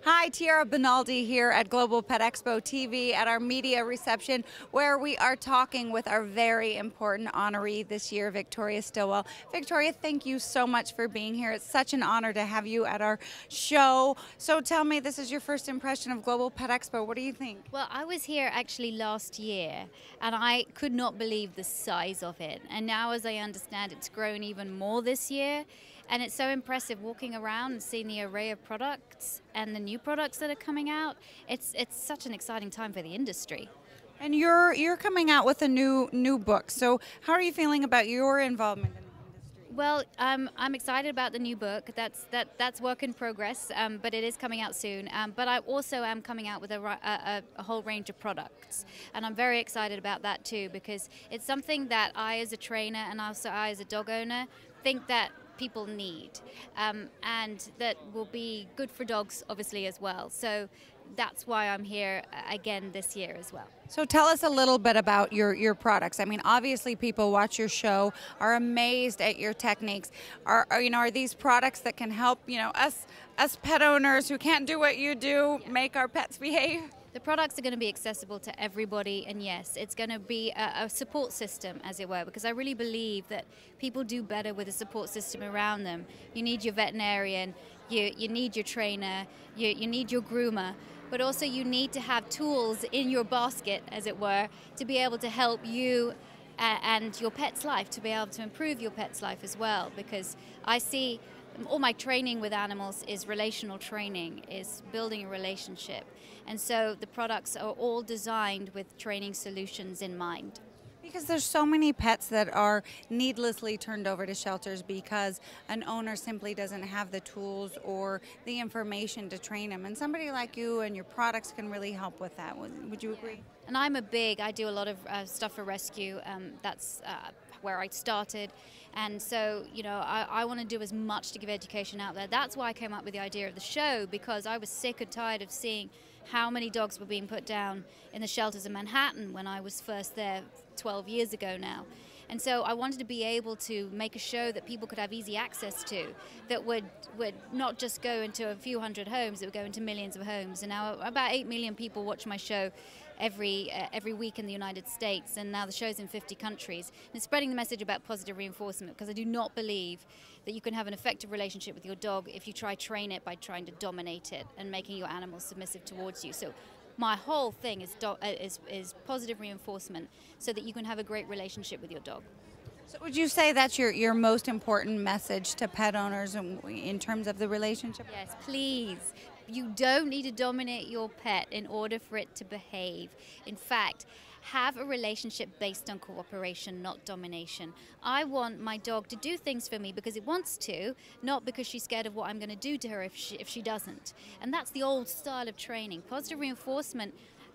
Hi, Tiara Benaldi here at Global Pet Expo TV at our media reception, where we are talking with our very important honoree this year, Victoria Stilwell. Victoria, thank you so much for being here. It's such an honor to have you at our show. So tell me, this is your first impression of Global Pet Expo. What do you think? Well, I was here actually last year, and I could not believe the size of it. And now, as I understand, it's grown even more this year. And it's so impressive walking around and seeing the array of products and the new products that are coming out. It's such an exciting time for the industry. And you're coming out with a new book. So how are you feeling about your involvement in the industry? Well, I'm excited about the new book. That's work in progress, but it is coming out soon. But I also am coming out with a whole range of products, and I'm very excited about that too, because it's something that I, as a trainer, and also I, as a dog owner, think that people need, and that will be good for dogs, obviously, as well. So that's why I'm here again this year as well. So tell us a little bit about your products. I mean, obviously people watch your show, are amazed at your techniques. Are these products that can help, us pet owners who can't do what you do, make our pets behave? The products are going to be accessible to everybody, and yes, it's going to be a support system, as it were, because I really believe that people do better with a support system around them. You need your veterinarian, you need your trainer, you need your groomer, but also you need to have tools in your basket, as it were, to be able to help you and your pet's life, to be able to improve your pet's life as well, because I see all my training with animals is relational training, is building a relationship. And so the products are all designed with training solutions in mind. Because there's so many pets that are needlessly turned over to shelters because an owner simply doesn't have the tools or the information to train them. And somebody like you and your products can really help with that. Would you agree? And I do a lot of stuff for rescue. That's where I started. And so, I want to do as much to give education out there. That's why I came up with the idea of the show, because I was sick and tired of seeing how many dogs were being put down in the shelters in Manhattan when I was first there 12 years ago now. And so I wanted to be able to make a show that people could have easy access to, that would not just go into a few hundred homes, it would go into millions of homes. And now about 8 million people watch my show every week in the United States, and now the show's in 50 countries. And it's spreading the message about positive reinforcement, because I do not believe that you can have an effective relationship with your dog if you train it by trying to dominate it and making your animal submissive towards you. So my whole thing is positive reinforcement, so that you can have a great relationship with your dog. So would you say that's your most important message to pet owners in terms of the relationship? Yes, please. You don't need to dominate your pet in order for it to behave. In fact, have a relationship based on cooperation, not domination. I want my dog to do things for me because it wants to, not because she's scared of what I'm going to do to her if she doesn't. And that's the old style of training. Positive reinforcement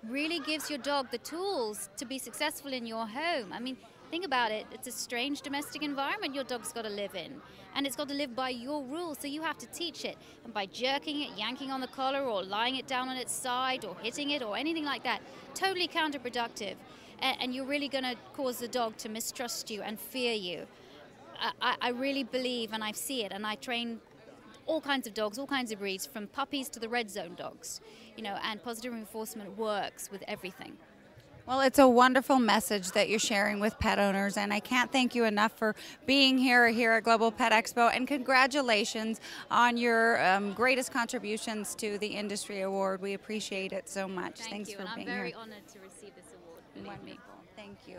really gives your dog the tools to be successful in your home. I mean, think about it. It's a strange domestic environment your dog's got to live in. And it's got to live by your rules, so you have to teach it. And by jerking it, yanking on the collar, or lying it down on its side, or hitting it, or anything like that, totally counterproductive. And you're really going to cause the dog to mistrust you and fear you. I really believe, and I see it, and I train all kinds of dogs, all kinds of breeds, from puppies to the red zone dogs. And positive reinforcement works with everything. Well, it's a wonderful message that you're sharing with pet owners, and I can't thank you enough for being here at Global Pet Expo, and congratulations on your greatest contributions to the industry award. We appreciate it so much. Thanks for you, and being I'm very here. honored to receive this award, believe me. Wonderful. Thank you.